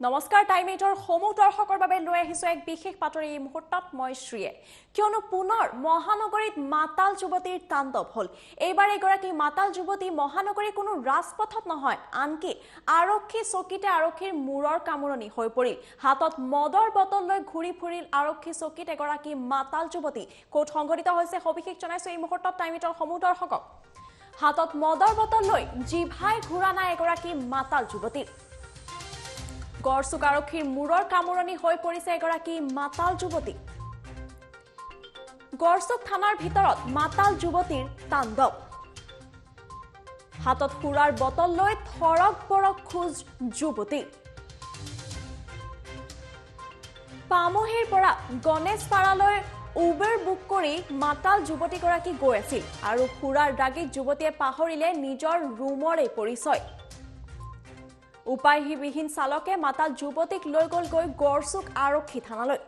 নমস্কাৰ টাইম 8ৰ সমূহ দৰ্শকৰ বাবে লৈ আহিছো এক বিশেষ বাতৰি এই মুহূৰ্তত মই শ্ৰীয়ে কিয়নো পুনৰ মহানগৰীত মাতাল যুৱতীৰ তাণ্ডৱ হল এইবাৰ এগৰাকী মাতাল যুৱতী মহানগৰীৰ কোনো ৰাজপথত নহয় আনকি আৰক্ষী চকীতে আৰক্ষীৰ মূৰৰ কামৰণি হৈ পৰিল হাতত মদৰ বটল লৈ ঘূৰি ফুৰিল আৰক্ষী চকীত এগৰাকী মাতাল যুৱতী কোট সংঘটিত হৈছে সবিশেষ জনাইছো এই মুহূৰ্তত টাইম 8ৰ সমূহ দৰ্শকক হাতত মদৰ বটল লৈ জিভাই ঘূৰা নাই এগৰাকী মাতাল যুৱতী গড়চুক আৰক্ষীৰ মূৰৰ কামৰণি হৈ পৰিছে এগৰাকী মাতাল যুৱতী গড়চুক থানাৰ ভিতৰত মাতাল যুৱতীৰ তাণ্ডৱ হাতত সুৰাৰ বটল লৈ থৰক বৰক খোজ যুৱতী পামহিৰ পৰা গণেশপাৰালৈ উবেৰ বুক কৰি মাতাল যুৱতীগৰাকী গৈ আছিল আৰু সুৰাৰ দাগীত যুৱতীয়ে পাহৰিলে নিজৰ ৰুমৰে পৰিচয় উপায়হীবিহীন চালকে মাতাল যুৱতীক লৈ গৈ গড়চুক আৰক্ষী থানালৈ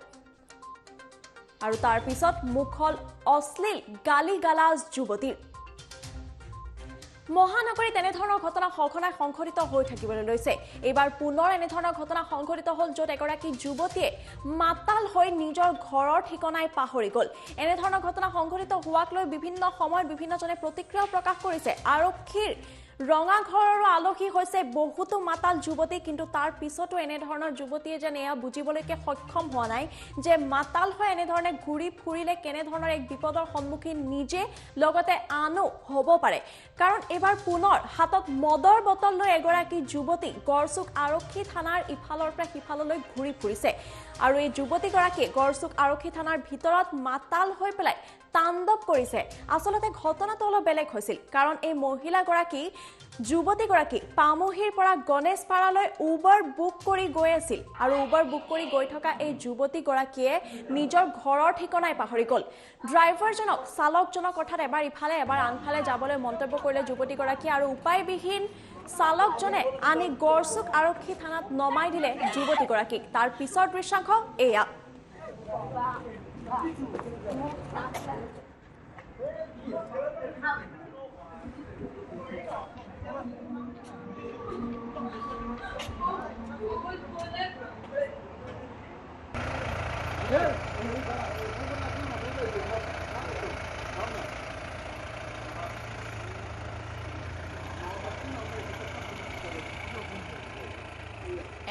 আৰু তাৰ পিছত মুখল অশ্লীল গালি গালাজ যুৱতীৰ মহানগৰীত এনেধৰণৰ ঘটনা সঘনাই সংঘটিত হৈ থাকিবলৈ লৈছে এইবাৰ পুনৰ এনেধৰণৰ ঘটনা সংঘটিত হল য'ত এগৰাকী যুৱতীয়ে মাতাল হৈ নিজৰ ঘৰৰ ঠিকনাই পাহৰি গল এনেধৰণৰ ঘটনা সংঘটিত হোৱাক লৈ বিভিন্ন সময়ত বিভিন্নজনে প্ৰতিক্ৰিয়া প্ৰকাশ কৰিছে আৰক্ষীৰ ৰঙা ঘৰৰো আলহী হৈছে বহুতো মাতাল যুৱতী কিন্তু তাৰ পিছতো এনেধৰণৰ যুৱতীয়ে যেন এয়া বুজিবলৈকে সক্ষম হোৱা নাই যে মাতাল হৈ এনেধৰণে ঘূৰি ফুৰিলে কেনেধৰণৰ এক বিপদৰ সন্মুখীন নিজে লগতে আনো হ'ব পাৰে কাৰণ এবাৰ পুনৰ হাতত মদৰ বটল লৈ এগৰাকী যুৱতী গড়চুক আৰক্ষী থানাৰ ইফালৰ পৰা সিফাললৈ ঘূৰি ফুৰিছে আৰু এই যুৱতীগৰাকীয়ে গড়চুক আৰক্ষী থানাৰ ভিতৰত মাতাল হৈ পেলাই তাণ্ডৱ কৰিছে আসলতে ঘটনাটো অলপ বেলেগ হৈছিল কাৰণ এই মহিলাগৰাকী যুৱতীগৰাকী পামহিৰ পৰা গণেশপাৰালৈ উবাৰ বুক কৰি গৈ আছিল আৰু উবাৰ বুক কৰি গৈ থকা এই যুৱতীগৰাকীয়ে নিজৰ ঘৰৰ ঠিকনাই পাহৰি গল ড্ৰাইভাৰজনক চালকজনক অৰ্থাৎ এবাৰ ইফালে এবাৰ আনফালে যাবলৈ মন্তব্য কৰিলে যুৱতীগৰাকী আৰু উপায়বিহীন চালকজনে আনি গড়চুক আৰক্ষী থানাত নমাই দিলে যুৱতীগৰাকীক তাৰ পিছৰ দৃশ্যাংশ এয়া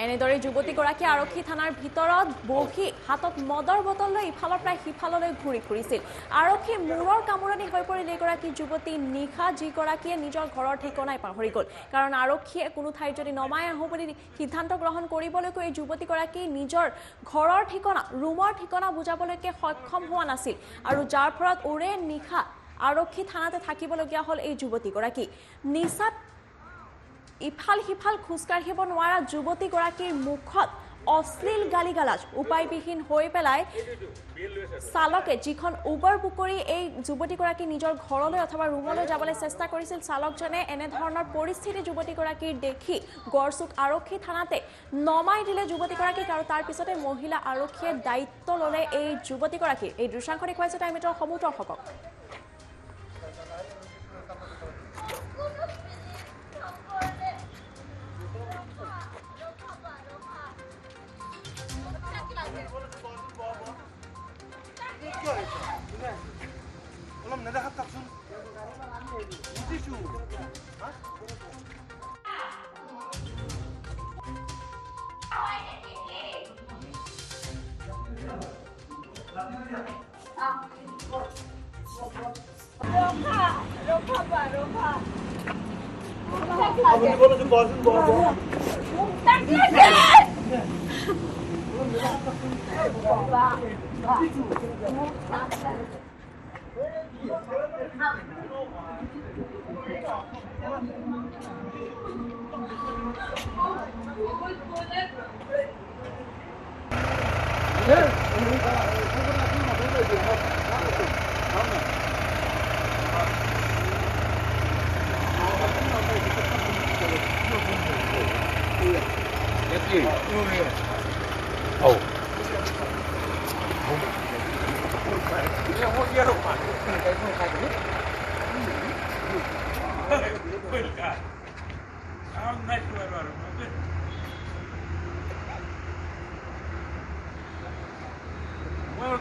এনেদৰে যুৱতীগৰাকী আৰক্ষী থানাৰ ভিতৰত বহি হাতত মদৰ বটল লৈ ইফালৰ পৰা সিফাললৈ ঘূৰি ফুৰিছিল আৰক্ষী মূৰৰ কামৰণি হৈ পৰিল এগৰাকী যুৱতী নিশা যিগৰাকীয়ে নিজৰ ঘৰৰ ঠিকনাই পাহৰি গল কাৰণ আৰক্ষীয়ে কোনো ঠাইত যদি নমাই আহোঁ বুলি সিদ্ধান্ত গ্ৰহণ কৰিবলৈকৈ এই যুৱতীগৰাকী নিজৰ ঘৰৰ ঠিকনা ৰুমৰ ঠিকনা বুজাবলৈকে সক্ষম হোৱা নাছিল আৰু যাৰ ফলত ওৰে নিশা আৰক্ষী থানাতে থাকিবলগীয়া হ'ল এই যুৱতীগৰাকী নিশাত ইফাল সিফাল খোজকাঢ়িব নোৱাৰা যুৱতীগৰাকীৰ মুখত অশ্লীল গালি গালাজ উপায়বিহীন হৈ পেলাই চালকে যিখন উবাৰ বুক কৰি এই যুৱতীগৰাকী নিজৰ ঘৰলৈ অথবা ৰুমলৈ যাবলৈ চেষ্টা কৰিছিল চালকজনে এনেধৰণৰ পৰিস্থিতি যুৱতীগৰাকীৰ দেখি গড়চুক আৰক্ষী থানাতে নমাই দিলে যুৱতীগৰাকীক আৰু তাৰ পিছতে মহিলা আৰক্ষীয়ে দায়িত্ব ল'লে এই যুৱতীগৰাকীৰ এই দৃশ্যাংশ দেখুৱাইছে টাইম 8ৰ সমূহ দৰ্শকক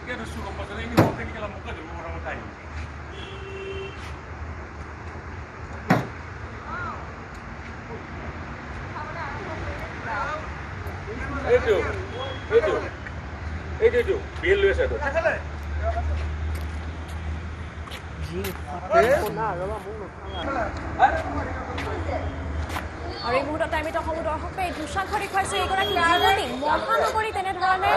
Dia ada suruh pasal ini hotel ni kalau muka tu orang Thai. Itu, bill lu satu. আৰু এই মুহূৰ্তত আমি সমূহ দৰ্শকে দৃশ্যাংশ দেখুৱাইছে এগৰাকী যুৱতী মহানগৰীত এনেধৰণে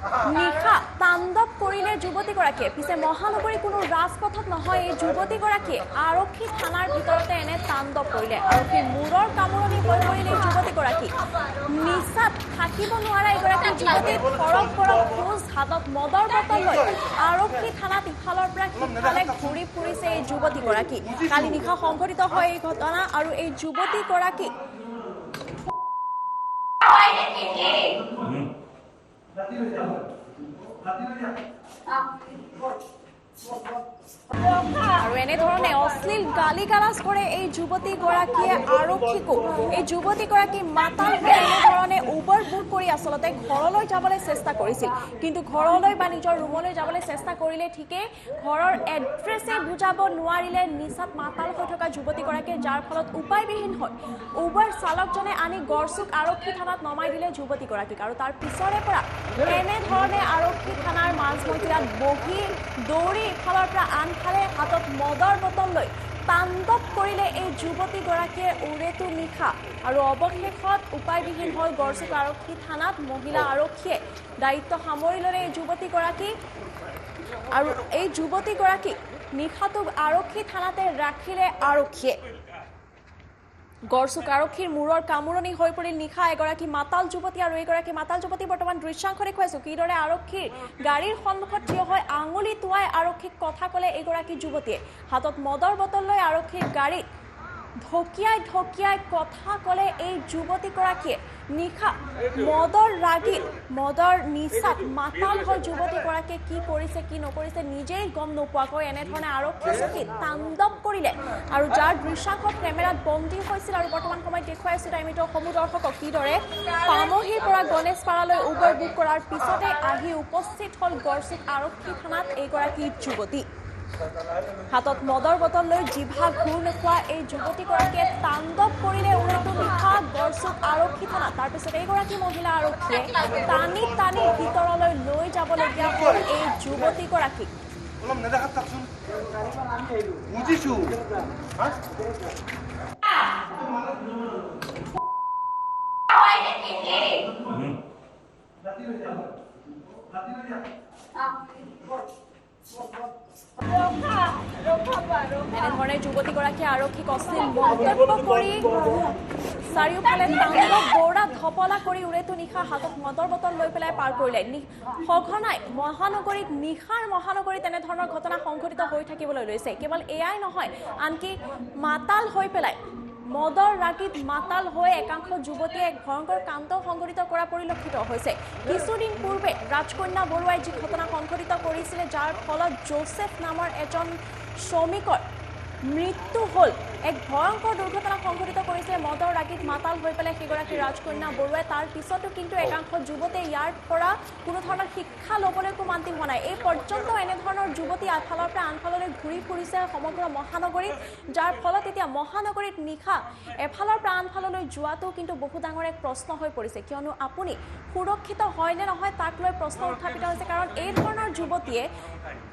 নিশা তাণ্ডৱ কৰিলে যুৱতীগৰাকীয়ে পিছে মহানগৰী কোনো ৰাজপথত নহয় এই যুৱতীগৰাকীয়ে আৰক্ষী থানাৰ ভিতৰতে এনে তাণ্ডৱ কৰিলে আৰক্ষীৰ মূৰৰ কামোৰণি হৈ পৰিলে এই যুৱতীগৰাকী নিচাত থাকিব নোৱাৰা এগৰাকী যুৱতী ফৰক ফৰক খোজ হাতত মদৰ বটল লৈ আৰক্ষী থানাত ইফালৰ পৰা সিফালে ঘূৰি ফুৰিছে এই যুৱতীগৰাকী কালি নিশা সংঘটিত হয় এই ঘটনা আৰু এই যুৱতীগৰাকী আৰু এনেধৰণে অশ্লীল গালি গালাজ কৰে এই যুৱতীগৰাকীয়ে আৰক্ষীকো এই যুৱতীগৰাকী মাতাল হৈ এনেধৰণে উবৰ বুক কৰি আচলতে ঘৰলৈ যাবলৈ চেষ্টা কৰিছিল কিন্তু ঘৰলৈ বা নিজৰ ৰুমলৈ যাবলৈ চেষ্টা কৰিলে ঠিকেই ঘৰৰ এড্ৰেছে বুজাব নোৱাৰিলে নিচাত মাতাল হৈ থকা যুৱতীগৰাকীয়ে যাৰ ফলত উপায়বিহীন হয় উবৰ চালকজনে আনি গড়চুক আৰক্ষী থানাত নমাই দিলে যুৱতীগৰাকীক আৰু তাৰ পিছৰে পৰা এনেধৰণে আৰক্ষী থানাৰ মাজমজিয়াত বহি দৌৰি ইফালৰ পৰা আনফালে হাতত মদৰ বটল লৈ তাণ্ডৱ কৰিলে এই যুৱতীগৰাকীয়ে উৰেটো নিশা আৰু অৱশেষত উপায়বিহীন হৈ গড়চুক আৰক্ষী থানাত মহিলা আৰক্ষীয়ে দায়িত্ব সামৰি ল'লে এই যুৱতীগৰাকী আৰু এই যুৱতীগৰাকীক নিশাটো আৰক্ষী থানাতে ৰাখিলে আৰক্ষীয়ে গড়চুক আৰক্ষীৰ মূৰৰ কামোৰণি হৈ পৰিল নিশা এগৰাকী মাতাল যুৱতী আৰু এগৰাকী মাতাল যুৱতী বৰ্তমান দৃশ্যাংশ দেখুৱাইছো কিদৰে আৰক্ষীৰ গাড়ীৰ সন্মুখত থিয় হৈ আঙুলি টুৱাই আৰক্ষীক কথা ক'লে এগৰাকী যুৱতীয়ে হাতত মদৰ বটল লৈ আৰক্ষীৰ গাড়ীত ঢকিয়াই কথা ক'লে এই যুৱতীগৰাকীয়ে নিশা মদৰ ৰাগীত মদৰ নিচাত মাতাল হৈ যুৱতীগৰাকীয়ে কি কৰিছে কি নকৰিছে নিজেই গম নোপোৱাকৈ এনেধৰণে আৰক্ষী চকীত তাণ্ডৱ কৰিলে আৰু যাৰ দৃশ্যাংশ কেমেৰাত বন্দী হৈছিল আৰু বৰ্তমান সময়ত দেখুৱাইছো টাইমিটো সমূহ দৰ্শকক কিদৰে পামহিৰ পৰা গণেশপাৰালৈ উবৰ বুক কৰাৰ পিছতে আহি উপস্থিত হ'ল গড়চুক আৰক্ষী থানাত এইগৰাকী যুৱতী হাতত মদৰ বটল লৈ জিভা ঘূৰ নোখোৱা এই যুৱতীগৰাকীয়ে তাণ্ডৱ কৰিলে উৰেটো নিশা গড়চুক আৰক্ষী থানাত তাৰপিছত এইগৰাকী মহিলা আৰক্ষীয়ে টানি টানি ভিতৰলৈ লৈ যাবলগীয়া হ'ল এই যুৱতীগৰাকীক এনেধৰণে যুৱতীগৰাকীয়ে আৰক্ষীক অশ্লীল মন্তব্য কৰি চাৰিওফালে তাণ্ডৱ দৌৰা ধপলা কৰি উৰেটো নিশা হাতত মদৰ বটল লৈ পেলাই পাৰ কৰিলে সঘনাই মহানগৰীত নিশাৰ মহানগৰীত এনেধৰণৰ ঘটনা সংঘটিত হৈ থাকিবলৈ লৈছে কেৱল এয়াই নহয় আনকি মাতাল হৈ পেলাই মদৰ ৰাগীত মাতাল হৈ একাংশ যুৱতীয়ে এক ভয়ংকৰ কাণ্ড সংঘটিত কৰা পৰিলক্ষিত হৈছে কিছুদিন পূৰ্বে ৰাজকন্যা বৰুৱাই যি ঘটনা সংঘটিত কৰিছিলে যাৰ ফলত জোচেফ নামৰ এজন শ্ৰমিকৰ মৃত্যু হ'ল এক ভয়ংকৰ দুৰ্ঘটনা সংঘটিত কৰিছে মদৰ ৰাগীত মাতাল হৈ পেলাই সেইগৰাকী ৰাজকন্যা বৰুৱাই তাৰ পিছতো কিন্তু একাংশ যুৱতীয়ে ইয়াৰ পৰা কোনো ধৰণৰ শিক্ষা ল'বলৈকো মান্তি হোৱা নাই এই পৰ্যন্ত এনেধৰণৰ যুৱতী এফালৰ পৰা আনফাললৈ ঘূৰি ফুৰিছে সমগ্ৰ মহানগৰীত যাৰ ফলত এতিয়া মহানগৰীত নিশা এফালৰ পৰা আনফাললৈ যোৱাটো কিন্তু বহু ডাঙৰ এক প্ৰশ্ন হৈ পৰিছে কিয়নো আপুনি সুৰক্ষিত হয় নে নহয় তাক লৈ প্ৰশ্ন উত্থাপিত হৈছে কাৰণ এই ধৰণৰ যুৱতীয়ে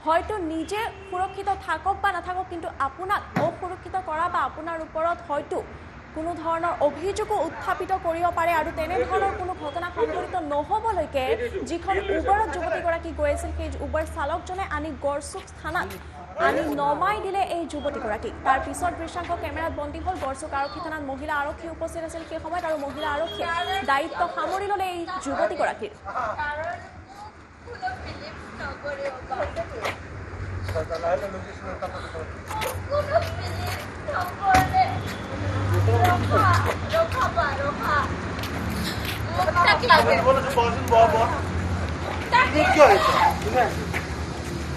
হয়তো নিজে সুৰক্ষিত থাকক বা নাথাকক কিন্তু আপোনাক অসুৰক্ষিত কৰা বা আপোনাৰ ওপৰত হয়তো কোনো ধৰণৰ অভিযোগো উত্থাপিত কৰিব পাৰে আৰু তেনেধৰণৰ কোনো ঘটনা সংঘটিত নহ'বলৈকে যিখন উবৰত যুৱতীগৰাকী গৈ আছিল সেই উবৰ চালকজনে আনি গড়চুক থানাত আনি নমাই দিলে এই যুৱতীগৰাকীক তাৰ পিছত দৃশ্যাংশ কেমেৰাত বন্দী হ'ল গড়চুক আৰক্ষী থানাত মহিলা আৰক্ষী উপস্থিত আছিল সেই সময়ত আৰু মহিলা আৰক্ষীয়ে দায়িত্ব সামৰি ল'লে এই যুৱতীগৰাকীৰ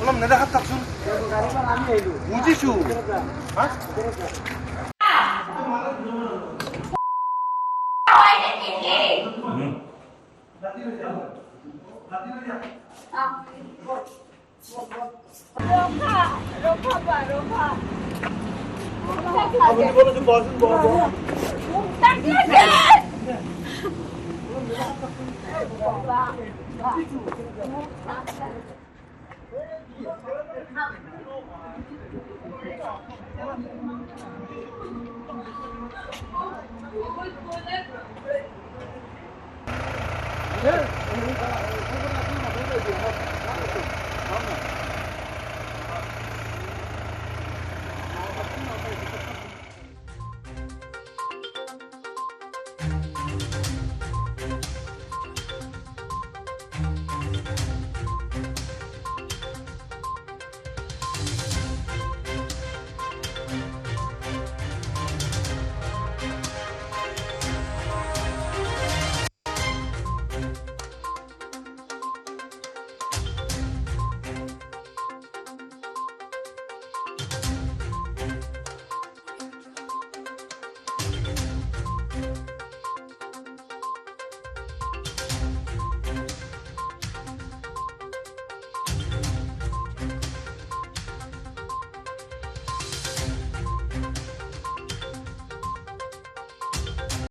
অলপ নেদেখাত থাকচোন বুজিছো আপুনি বলচোন বহচোন বহ